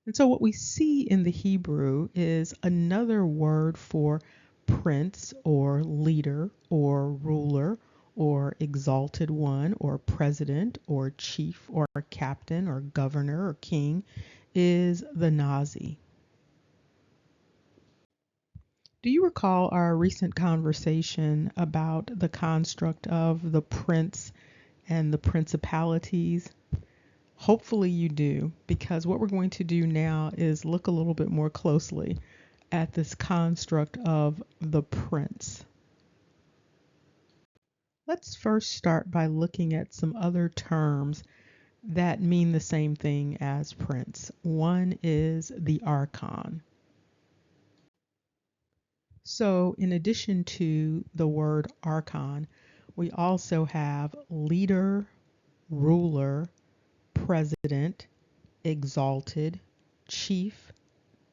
And so what we see in the Hebrew is another word for prince or leader or ruler or exalted one or president or chief or captain or governor or king is the Nazi. Do you recall our recent conversation about the construct of the prince and the principalities? Hopefully you do, because what we're going to do now is look a little bit more closely at this construct of the prince. Let's first start by looking at some other terms that mean the same thing as prince. One is the archon. So in addition to the word archon, we also have leader, ruler, president, exalted, chief,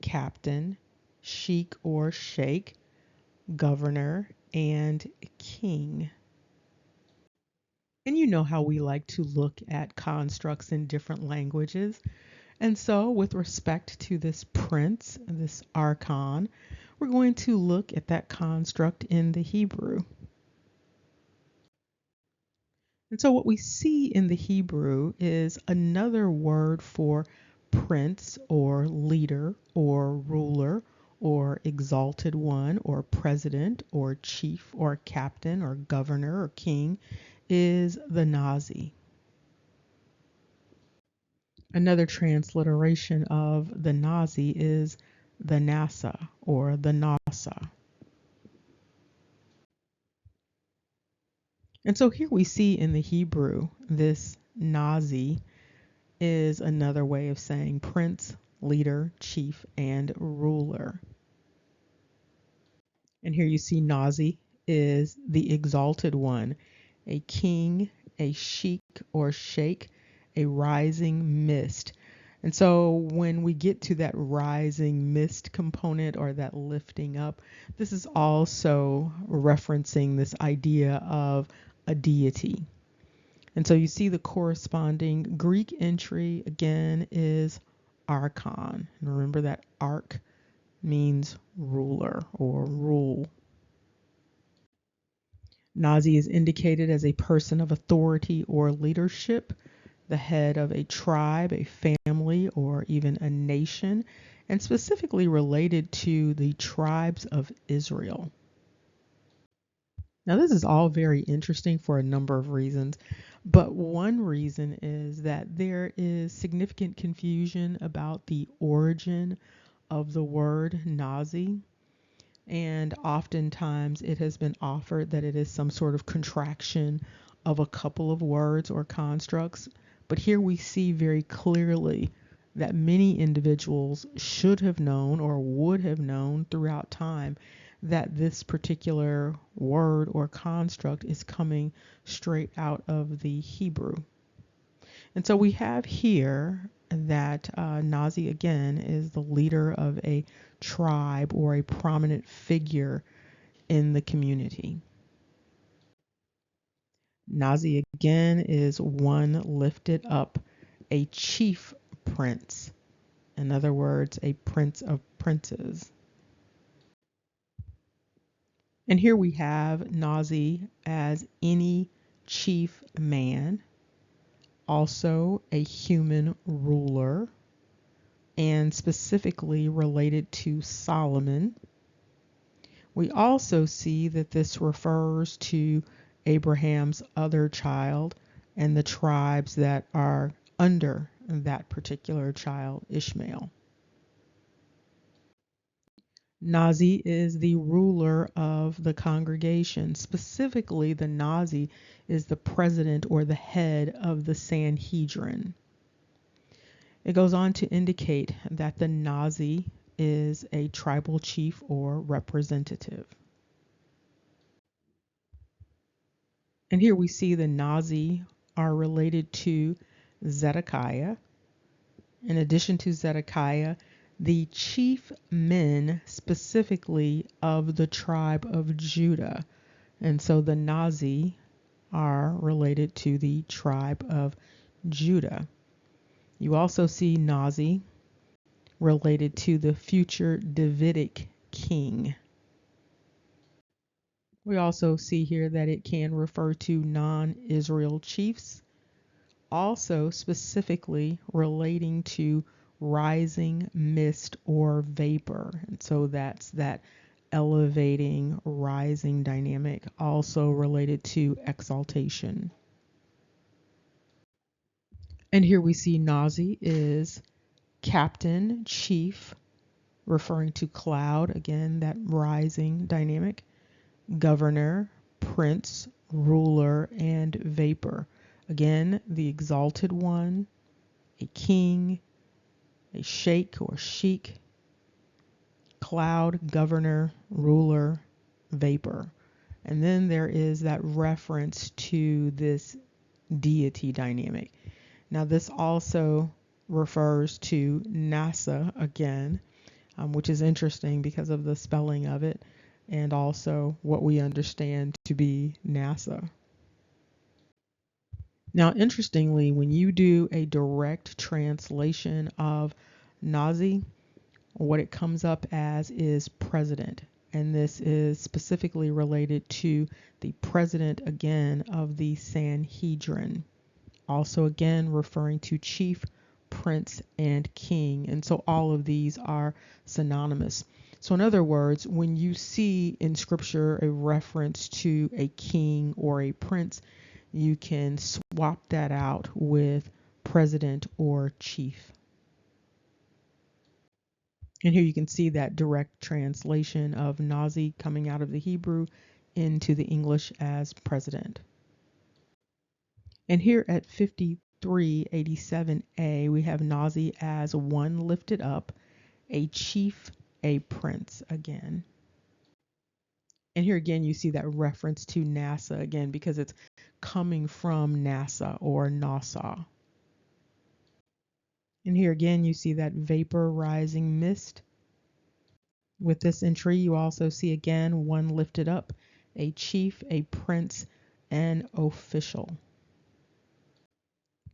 captain, sheik or sheikh, governor, and king. And you know how we like to look at constructs in different languages. And so, with respect to this prince, this archon, we're going to look at that construct in the Hebrew. And so, what we see in the Hebrew is another word for prince or leader or ruler or exalted one or president or chief or captain or governor or king is the Nazi. Another transliteration of the Nazi is the NASA or the NASA. And so here we see in the Hebrew, this Nazi is another way of saying prince, leader, chief, and ruler. And here you see Nazi is the exalted one, a king, a sheik or sheikh, a rising mist. And so when we get to that rising mist component or that lifting up, this is also referencing this idea of a deity. And so you see the corresponding Greek entry again is archon. And remember that arch means ruler or rule. Nazi is indicated as a person of authority or leadership, the head of a tribe, a family, or even a nation, and specifically related to the tribes of Israel. Now, this is all very interesting for a number of reasons, but one reason is that there is significant confusion about the origin of the word Nazi. And oftentimes it has been offered that it is some sort of contraction of a couple of words or constructs. But here we see very clearly that many individuals should have known or would have known throughout time that this particular word or construct is coming straight out of the Hebrew. And so we have here that Nazi again is the leader of a tribe or a prominent figure in the community. Nazi again is one lifted up, a chief prince. In other words, a prince of princes. And here we have Nazi as any chief man, also a human ruler, and specifically related to Solomon. We also see that this refers to Abraham's other child and the tribes that are under that particular child, Ishmael. Nazi is the ruler of the congregation. Specifically, the Nazi is the president or the head of the Sanhedrin. It goes on to indicate that the Nazi is a tribal chief or representative. And here we see the Nazi are related to Zedekiah. In addition to Zedekiah, the chief men specifically of the tribe of Judah. And so the Nazi are related to the tribe of Judah. You also see Nazi related to the future Davidic king. We also see here that it can refer to non-Israel chiefs, also specifically relating to rising mist or vapor. And so that's that elevating, rising dynamic, also related to exaltation. And here we see Nazi is captain, chief, referring to cloud, again, that rising dynamic, governor, prince, ruler, and vapor. Again, the exalted one, a king, a sheikh or sheik, cloud, governor, ruler, vapor. And then there is that reference to this deity dynamic. Now, this also refers to NASA again, which is interesting because of the spelling of it and also what we understand to be NASA. Now, interestingly, when you do a direct translation of Nazi, what it comes up as is president. And this is specifically related to the president, again, of the Sanhedrin. Also, again, referring to chief, prince, and king. And so all of these are synonymous. So in other words, when you see in scripture a reference to a king or a prince, you can swap that out with president or chief. And here you can see that direct translation of Nazi coming out of the Hebrew into the English as president. And here at 5387a, we have Nazi as one lifted up, a chief, a prince again. And here again, you see that reference to NASA again because it's coming from NASA or Nassau. And here again, you see that vapor, rising mist. With this entry, you also see again one lifted up, a chief, a prince, and official.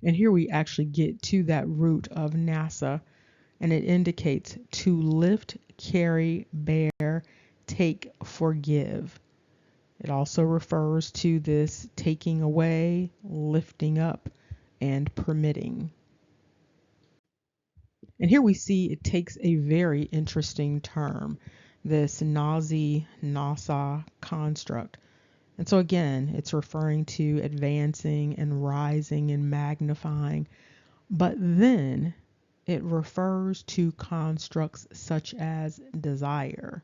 And here we actually get to that root of NASA, and it indicates to lift, carry, bear, take, forgive. It also refers to this taking away, lifting up, and permitting. And here we see it takes a very interesting term, this Nazi, Nasa construct. And so again, it's referring to advancing and rising and magnifying, but then it refers to constructs such as desire.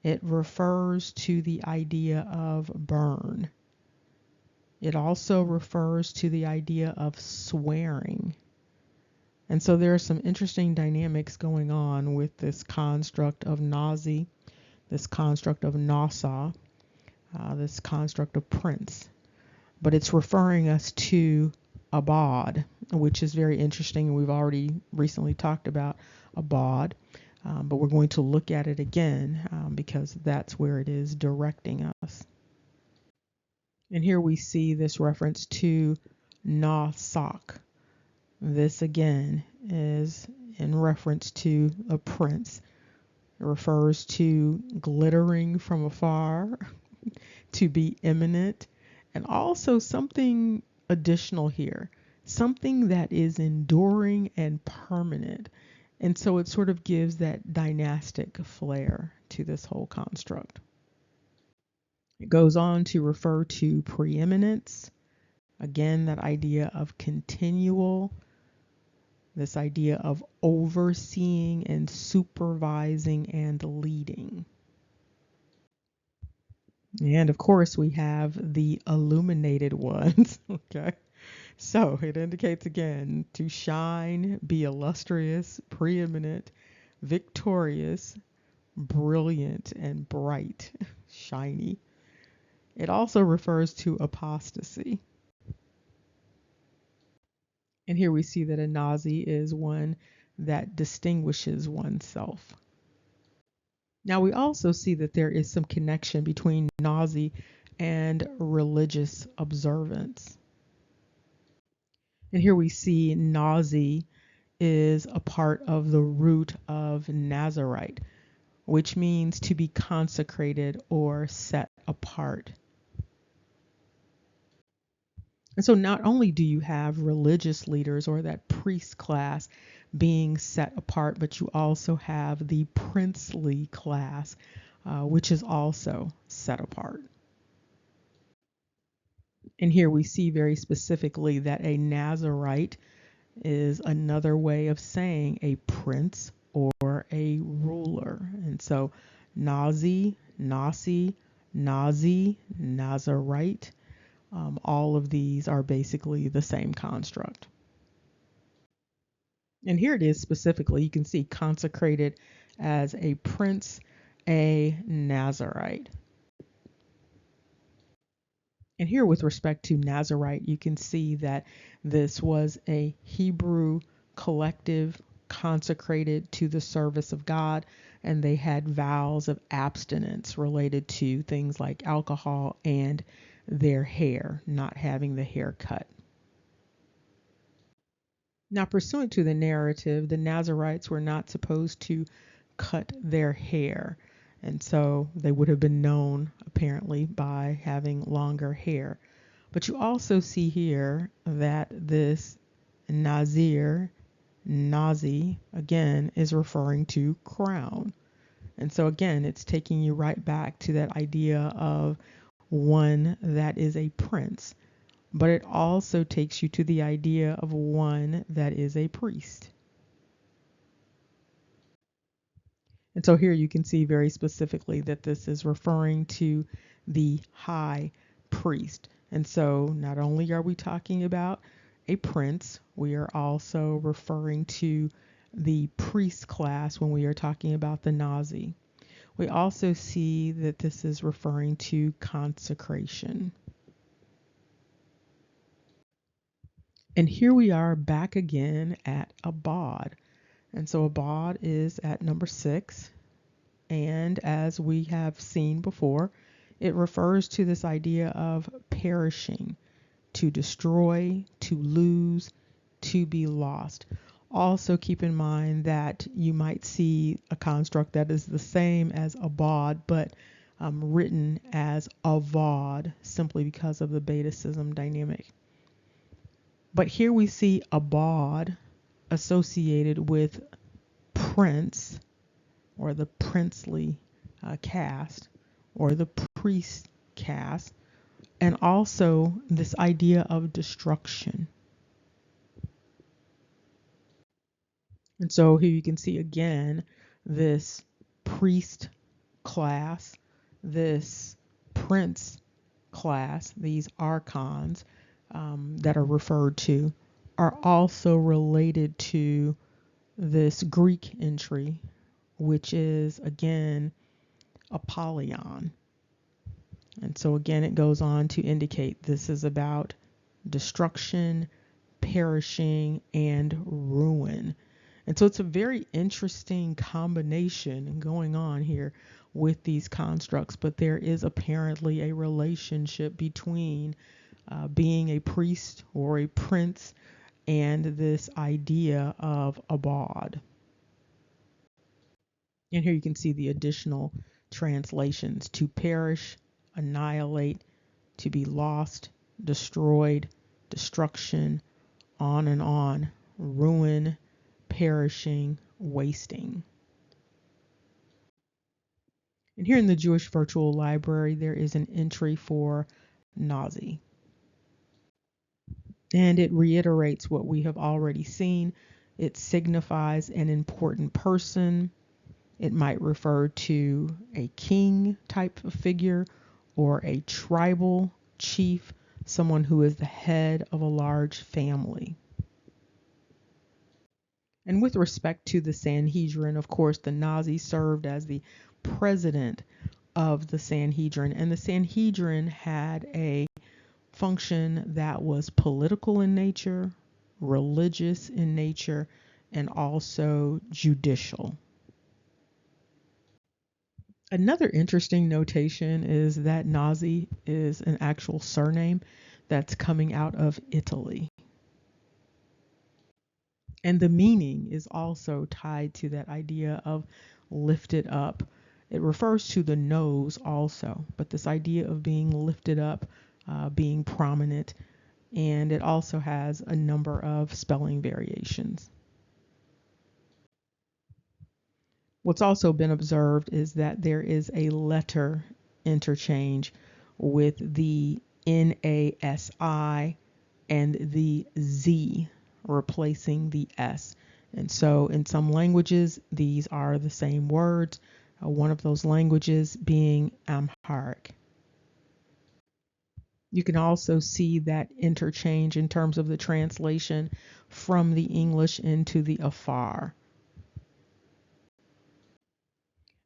It refers to the idea of burn. It also refers to the idea of swearing. And so there are some interesting dynamics going on with this construct of Nazi, this construct of Nassau, this construct of prince. But it's referring us to abad, which is very interesting. And we've already recently talked about abad, but we're going to look at it again because that's where it is directing us. And here we see this reference to Nasak. This again is in reference to a prince. It refers to glittering from afar, to be imminent, and also something additional here, something that is enduring and permanent. And so it sort of gives that dynastic flair to this whole construct. It goes on to refer to preeminence. Again, that idea of continual, this idea of overseeing and supervising and leading. And of course, we have the illuminated ones. Okay. So it indicates again to shine, be illustrious, preeminent, victorious, brilliant, and bright, shiny. It also refers to apostasy. And here we see that a Nazi is one that distinguishes oneself. Now we also see that there is some connection between Nazi and religious observance. And here we see Nazi is a part of the root of Nazarite, which means to be consecrated or set apart. And so not only do you have religious leaders or that priest class being set apart, but you also have the princely class, which is also set apart. And here we see very specifically that a Nazarite is another way of saying a prince or a ruler. And so Nazi, Nasi, Nazi, Nazarite, all of these are basically the same construct. And here it is specifically, you can see consecrated as a prince, a Nazarite. And here, with respect to Nazarite, you can see that this was a Hebrew collective consecrated to the service of God, and they had vows of abstinence related to things like alcohol and their hair, not having the hair cut. Now, pursuant to the narrative, the Nazarites were not supposed to cut their hair, and so they would have been known apparently by having longer hair. But you also see here that this Nazir, Nazi, again, is referring to crown. And so again, it's taking you right back to that idea of one that is a prince, but it also takes you to the idea of one that is a priest. And so here you can see very specifically that this is referring to the high priest. And so not only are we talking about a prince, we are also referring to the priest class when we are talking about the Nazi. We also see that this is referring to consecration. And here we are back again at Abad. And so Abad is at number 6. And as we have seen before, it refers to this idea of perishing, to destroy, to lose, to be lost. Also keep in mind that you might see a construct that is the same as Abad, but written as Avad, simply because of the betacism dynamic. But here we see Abad associated with prince, or the princely caste, or the priest caste, and also this idea of destruction. And so here you can see again this priest class, this prince class, these archons that are referred to, are also related to this Greek entry, which is again Apollyon. And so again, it goes on to indicate this is about destruction, perishing, and ruin. And so it's a very interesting combination going on here with these constructs, but there is apparently a relationship between being a priest or a prince and this idea of Abad. And here you can see the additional translations: to perish, annihilate, to be lost, destroyed, destruction, on, ruin, perishing, wasting. And here in the Jewish Virtual Library, there is an entry for Nazi. And it reiterates what we have already seen. It signifies an important person. It might refer to a king type of figure or a tribal chief, someone who is the head of a large family. And with respect to the Sanhedrin, of course, the Nazis served as the president of the Sanhedrin, and the Sanhedrin had a function that was political in nature, religious in nature, and also judicial. Another interesting notation is that Nazi is an actual surname that's coming out of Italy. And the meaning is also tied to that idea of lifted up. It refers to the nose also, but this idea of being lifted up, being prominent, and it also has a number of spelling variations. What's also been observed is that there is a letter interchange with the NASI and the Z replacing the S. And so in some languages, these are the same words, one of those languages being Amharic. You can also see that interchange in terms of the translation from the English into the Afar.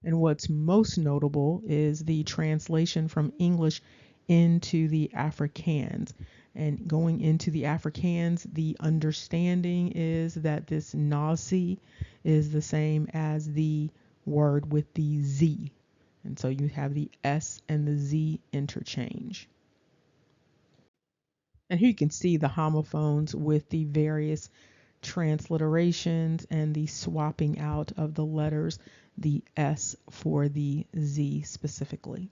And what's most notable is the translation from English into the Afrikaans. And going into the Afrikaans, the understanding is that this Nazi is the same as the word with the Z. And so you have the S and the Z interchange. And here you can see the homophones with the various transliterations and the swapping out of the letters, the S for the Z specifically.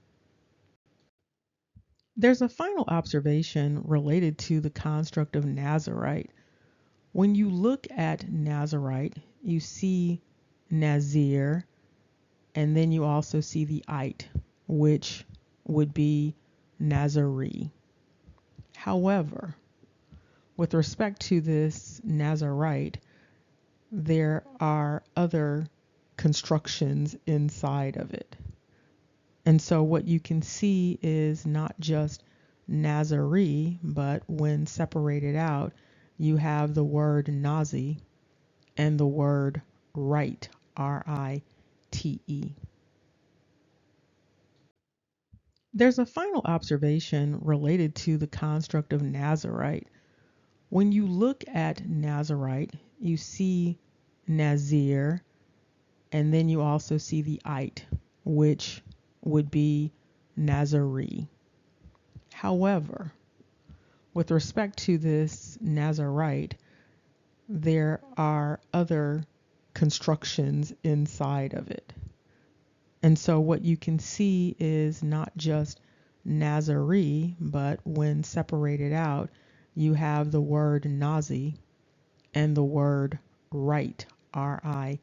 There's a final observation related to the construct of Nazarite. When you look at Nazarite, you see Nazir, and then you also see the ite, which would be Nazarene. However, with respect to this Nazarite, there are other constructions inside of it. And so what you can see is not just Nazarene, but when separated out, you have the word Nazi and the word right, Rite. There's a final observation related to the construct of Nazarite. When you look at Nazarite, you see Nazir, and then you also see the ite, which would be Nazarene. However, with respect to this Nazarite, there are other constructions inside of it. And so what you can see is not just Nazarene, but when separated out, you have the word Nazi and the word right, Rite.